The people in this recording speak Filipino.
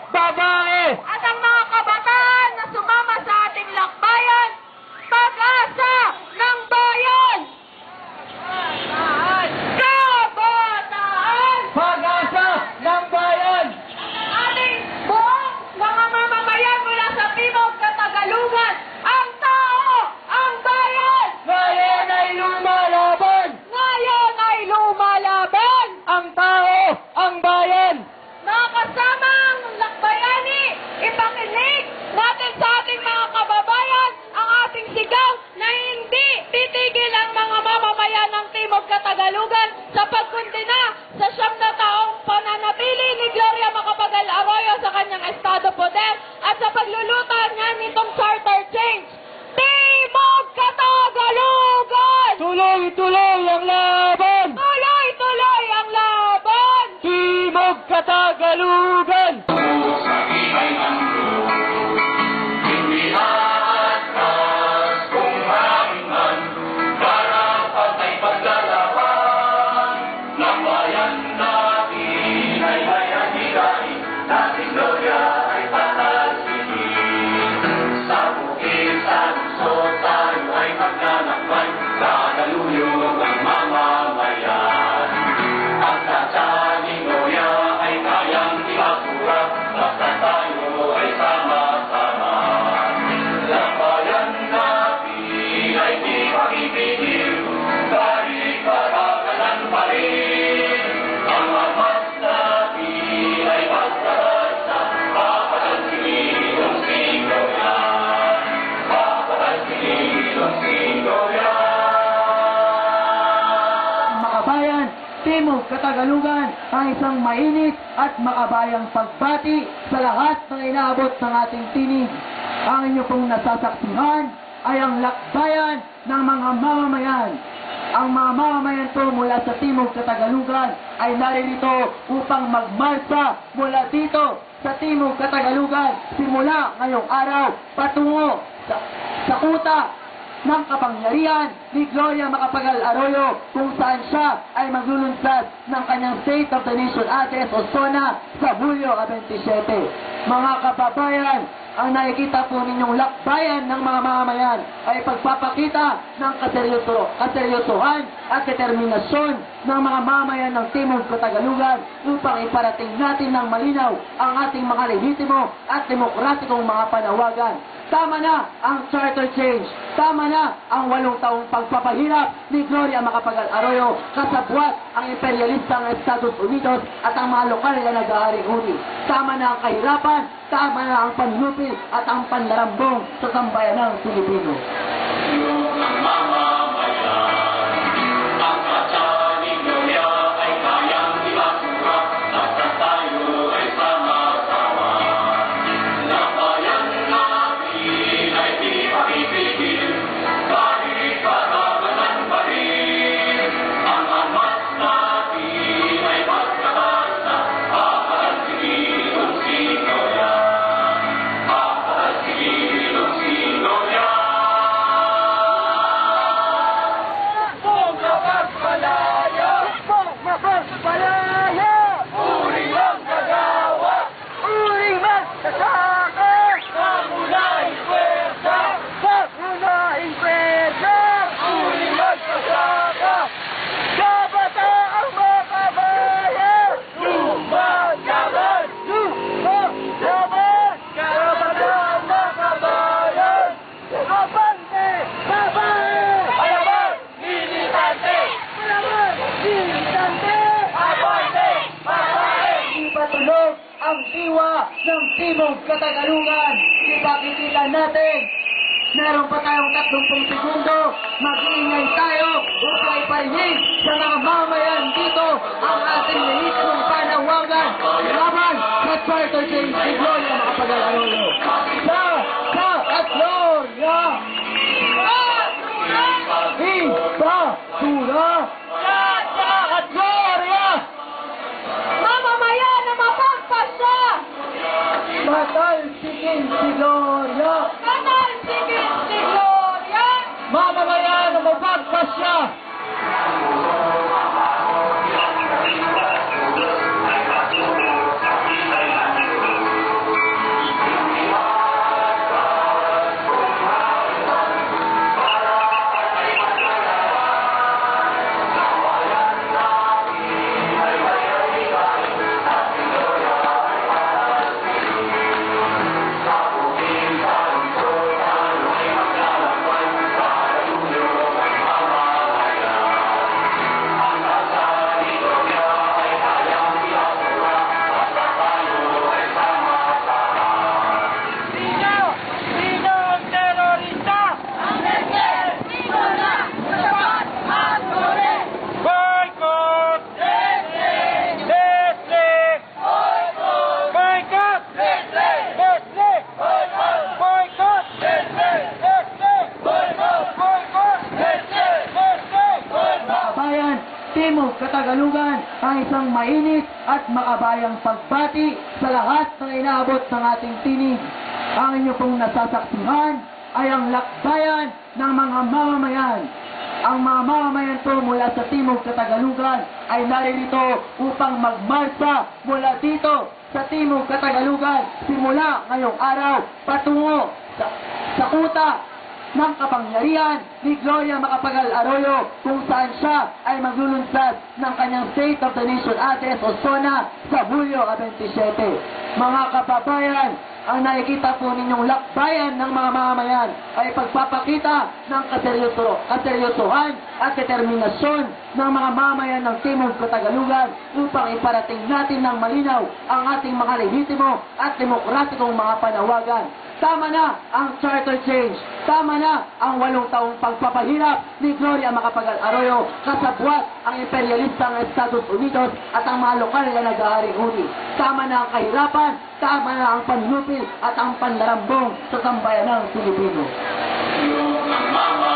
babae. At ang mga kabataan na sumama sa ating lakbayan, pag-asa ng bayan. Kabataan! Pag-asa ng bayan. Ating buong mga mamamayan mula sa Timog Katagalugan, ang tao, ang bayan! Ngayon ay lumalaban. Ngayon ay lumalaban! Ang tao, ang bayan. Mga kasamang lakbayani, ipakinig natin sa ating mga kababayan ang ating sigaw na hindi titigil ang mga mamamayan ng Timog Katagalugan sa pagkundina sa 9 na taong pananatili ni Gloria Macapagal Arroyo sa kanyang estado poder at sa paglulutan niya nitong charter change. Timog Katagalugan! Tuloy-tuloy ang laban. Tuloy-tuloy ang laban! Timog Katagalugan. Sa iba'y nandun, hindi aatras kung maraming man, para patay paglalaban. Ng bayan natin ay bayan-higain, nating Gloria ay patalsikin. Sa bukid, sa lungsod, tayo ay maglalakbay, Tagaluyog ang mamamayan. Ang tatsa ni Gloria ay kayang ibasura, basta tayo ay sama-sama. Labayan natin ay di pakipigil, kahit parakalan pa rin. Ang armas natin ay basta-basta, papatalsigilong si Gloria. Papatalsigilong si Gloria. Makabayan, Timog Katagalugan, ang isang mainit at makabayang pagbati sa lahat ng inaabot ng ating tinig. Ang inyo pong nasasaksihan ay ang lakbayan ng mga mamamayan. Ang mga mamamayan po mula sa Timog Katagalugan ay naririto upang magmarsa mula dito sa Timog Katagalugan simula ngayong araw patungo sa kuta ng kapangyarihan ni Gloria Macapagal Arroyo kung saan siya ay maglulunsad ng kanyang State of the Nation Address o SONA sa Hulyo 27. Mga kababayan, ang nakikita po ninyong lakbayan ng mga mamamayan ay pagpapakita ng kaseryosohan at determinasyon ng mga mamamayan ng Timog Katagalugan upang iparating natin ng malinaw ang ating mga lehitimo at demokratikong mga panawagan. Tama na ang charter change. Tama na ang 8 taong pagpapahirap ni Gloria Macapagal Arroyo kasabwat ang imperialistang Estados Unidos at ang mga lokal na nag-aaring uri. Tama na ang kahirapan, tama na ang panlupit at ang pandarambong sa sambayanang Pilipino. Yung ang mamamayan, ang tatsa ni Gloria ay kayang ibasura, basta tayo ay sama-sama. Labayan natin ay di pakipigil, kahit parakalan pa rin. Ang armas natin ay basta-basta, papatalsigilong si Gloria. Papatalsigilong si Gloria. Uri ang kagawa, Uring magsasaka, kamulaing pwersa. kakunahing pwesa, Uri magsasaka, kabataang makabayan, lumalaban. Lumalaban, kabataang makabayan, abante, babae, Palaban, militante. palaban, militante, Abante, babae. ipatulog ang diwa ng Timog Katagalugan. Ipakikita natin. Meron pa tayong 30 segundo. Mag-iingay tayo upang iparinig sa mga mamayan dito ang ating lehitmong panawagan laban sa charter change ni Gloria Macapagal Arroyo. Sa at Gloria! Basura! Sa at Gloria! Mamamayan na mapagpasya! Matalsikin si Gloria! Katalsigin si Gloria! Mamamayan na mapagpasya! isang mainit at makabayang pagbati sa lahat ng inaabot ng ating tinig. Ang inyo pong nasasaksihan ay ang lakbayan ng mga mamamayan. Ang mga mamamayan po mula sa Timog Katagalugan ay naririto upang magmarsa mula dito sa Timog Katagalugan simula ngayong araw patungo sa kuta ng kapangyarihan ni Gloria Macapagal Arroyo kung saan siya ay maglulunsad ng kanyang State of the Nation Address o SONA sa Hulyo 27. Mga kababayan, ang nakikita po ninyong lakbayan ng mga mamamayan ay pagpapakita ng kaseryosohan at determinasyon ng mga mamamayan ng Timog Katagalugan upang iparating natin ng malinaw ang ating mga lehitimo at demokratikong mga panawagan. Tama na ang charter change. Tama na ang 8 taong pagpapahirap ni Gloria Macapagal Arroyo kasabwat ang imperialistang Estados Unidos at ang mga lokal na nag-aaring uri. Tama na ang kahirapan, tama na ang panlupil at ang pandarambong sa sambayanang Pilipino. Yung mga